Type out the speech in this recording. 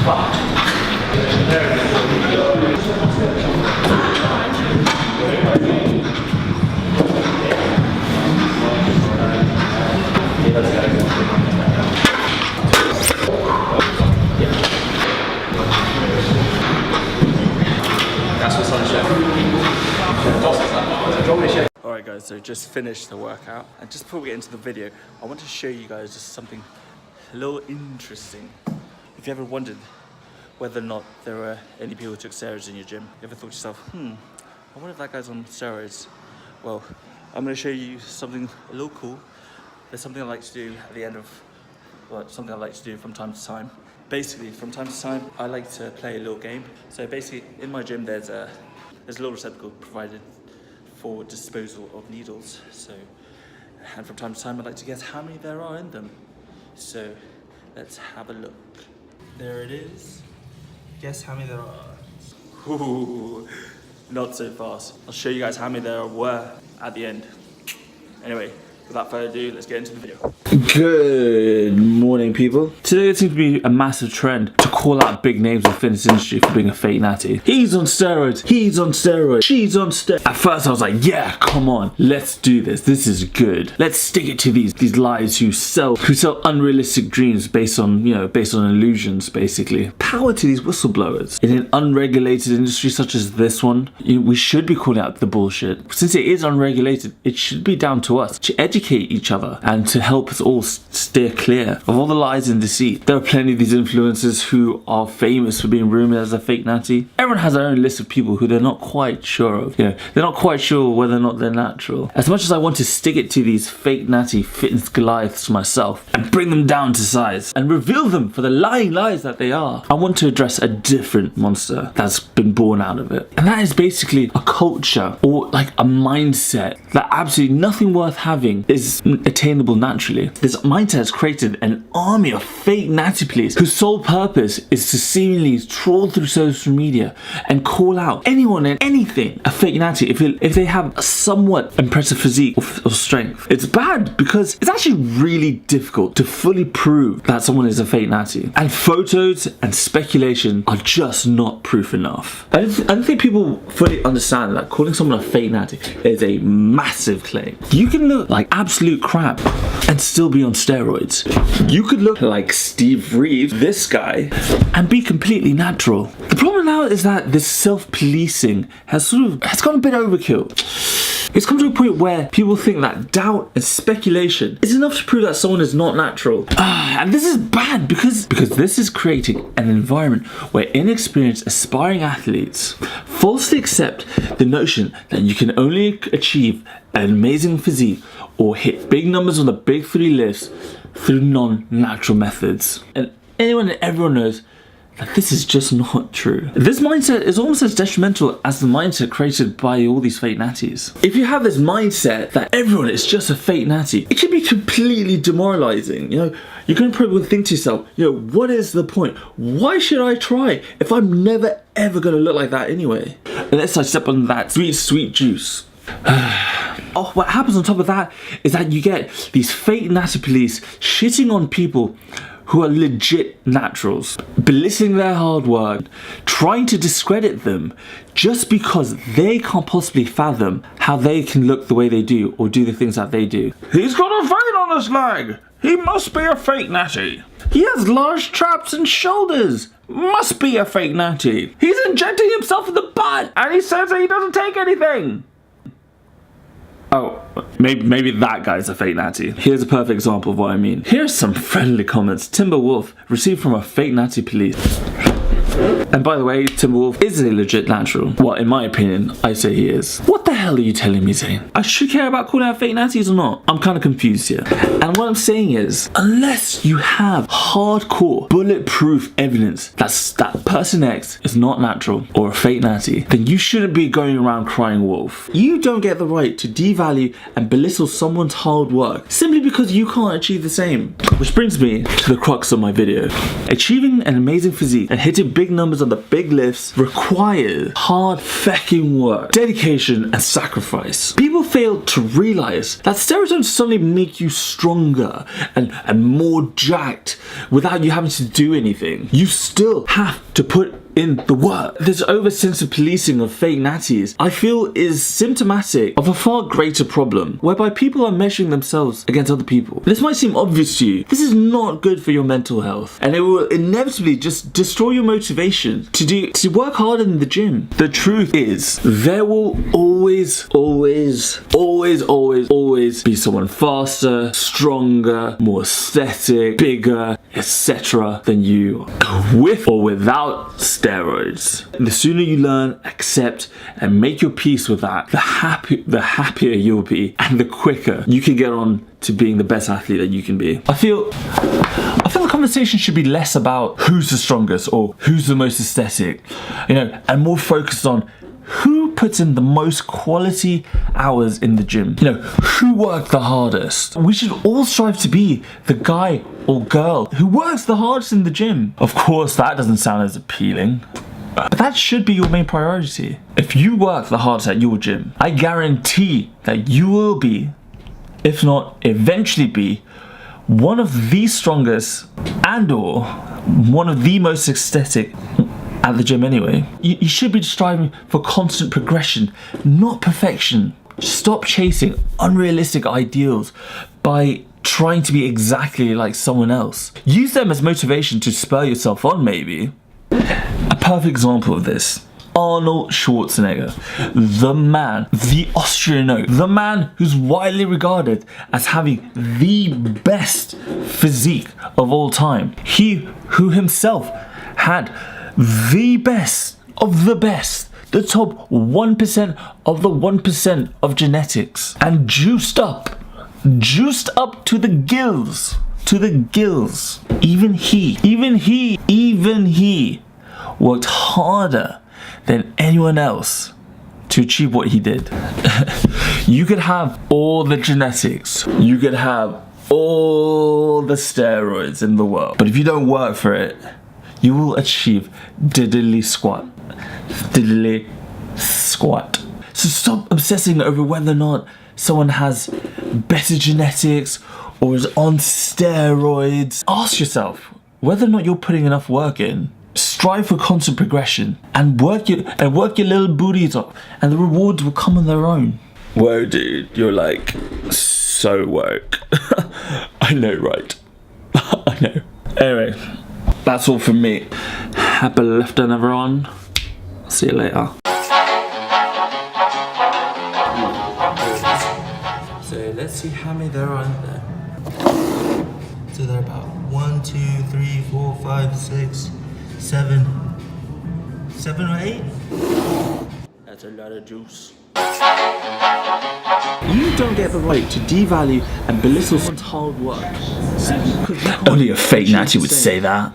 Alright guys, so just finished the workout, and just before we get into the video, I want to show you guys just something a little interesting. If you ever wondered whether or not there were any people who took steroids in your gym, you ever thought to yourself, I wonder if that guy's on steroids? Well, I'm going to show you something a little cool. There's something I like to do at the end of, well, something I like to do from time to time. Basically, from time to time, I like to play a little game. So basically, in my gym, there's a little receptacle provided for disposal of needles. So, and from time to time, I like to guess how many there are in them. So, let's have a look. There it is. Guess how many there are. Ooh, not so fast. I'll show you guys how many there were at the end. Anyway, without further ado, let's get into the video. Good morning, people. Today it seems to be a massive trend to call out big names in the fitness industry for being a fake natty. He's on steroids, he's on steroids, she's on steroids. At first I was like, yeah, come on, let's do this. This is good. Let's stick it to these lies who sell unrealistic dreams based on, based on illusions, basically. Power to these whistleblowers. In an unregulated industry such as this one, we should be calling out the bullshit. Since it is unregulated, it should be down to us to educate each other and to help us all steer clear of all the lies and deceit. There are plenty of these influencers who are famous for being rumored as a fake natty. Everyone has their own list of people who they're not quite sure of. They're not quite sure whether or not they're natural. As much as I want to stick it to these fake natty fitness Goliaths myself and bring them down to size and reveal them for the lying lies that they are, I want to address a different monster that's been born out of it. And that is basically a culture or like a mindset that absolutely nothing worth having is attainable naturally. This mindset has created an army of fake natty police whose sole purpose is to seemingly trawl through social media and call out anyone and anything a fake natty if they have a somewhat impressive physique or strength. It's bad because it's actually really difficult to fully prove that someone is a fake natty, and photos and speculation are just not proof enough. I don't think people fully understand that calling someone a fake natty is a massive claim. You can look like absolute crap and still be on steroids. You could look like Steve Reeves, this guy, and be completely natural. The problem now is that this self-policing has gone a bit overkill. It's come to a point where people think that doubt and speculation is enough to prove that someone is not natural. And this is bad because this is creating an environment where inexperienced aspiring athletes falsely accept the notion that you can only achieve an amazing physique or hit big numbers on the big 3 lifts through non-natural methods. And anyone and everyone knows that this is just not true. This mindset is almost as detrimental as the mindset created by all these fake natties. If you have this mindset that everyone is just a fake natty, it can be completely demoralizing. You're going to probably think to yourself, what is the point? Why should I try if I'm never ever going to look like that anyway? Unless I step on that sweet juice. Oh, what happens on top of that is that you get these fake natty police shitting on people who are legit naturals, belittling their hard work, trying to discredit them just because they can't possibly fathom how they can look the way they do or do the things that they do. He's got a vein on his leg! He must be a fake natty. He has large traps and shoulders. Must be a fake natty. He's injecting himself in the butt and he says that he doesn't take anything. Oh, maybe that guy's a fake natty. Here's a perfect example of what I mean. Here's some friendly comments Timberwolf received from a fake natty police. And by the way, Timberwolf is a legit natural. Well, in my opinion, I say he is. What the hell are you telling me, Zane? I should care about calling out fake natties or not? I'm kind of confused here. And what I'm saying is, unless you have hardcore, bulletproof evidence that person X is not natural or a fake natty, then you shouldn't be going around crying wolf. You don't get the right to devalue and belittle someone's hard work simply because you can't achieve the same. Which brings me to the crux of my video. Achieving an amazing physique and hitting big big numbers on the big lifts require hard fucking work, dedication, and sacrifice. People fail to realize that steroids don't suddenly make you stronger and more jacked without you having to do anything. You still have to put in the work. This over-sensitive policing of fake natties, I feel, is symptomatic of a far greater problem, whereby people are measuring themselves against other people. This might seem obvious to you. This is not good for your mental health, and it will inevitably just destroy your motivation to work harder in the gym. The truth is, there will always be someone faster, stronger, more aesthetic, bigger, etc. than you, with or without steroids. The sooner you learn, accept, and make your peace with that, the happier you'll be, and the quicker you can get on to being the best athlete that you can be. I feel the conversation should be less about who's the strongest or who's the most aesthetic, and more focused on who puts in the most quality hours in the gym. Who worked the hardest. We should all strive to be the guy or girl who works the hardest in the gym. Of course, that doesn't sound as appealing, but that should be your main priority. If you work the hardest at your gym, I guarantee that you will be, if not eventually be, one of the strongest and/or one of the most aesthetic at the gym anyway. You should be striving for constant progression, not perfection. Stop chasing unrealistic ideals by trying to be exactly like someone else. Use them as motivation to spur yourself on, maybe. A perfect example of this: Arnold Schwarzenegger, the man, the Austrian oak, the man who's widely regarded as having the best physique of all time. He who himself had the best of the best, the top 1% of the 1% of genetics, and juiced up to the gills, Even he worked harder than anyone else to achieve what he did. You could have all the genetics, you could have all the steroids in the world, but if you don't work for it, you will achieve diddly squat. So stop obsessing over whether or not someone has better genetics or is on steroids. Ask yourself whether or not you're putting enough work in. Strive for constant progression and work your little booties up, and the rewards will come on their own. Whoa, dude, you're like so woke. I know, right? I know. Anyway, that's all from me. Happy lifting, everyone. See you later. So let's see how many there are in there. So there are about 1, 2, 3, 4, 5, 6, 7 or 8. That's a lot of juice. You don't get the right to devalue and belittle someone's hard work. Only a fake natty would say that.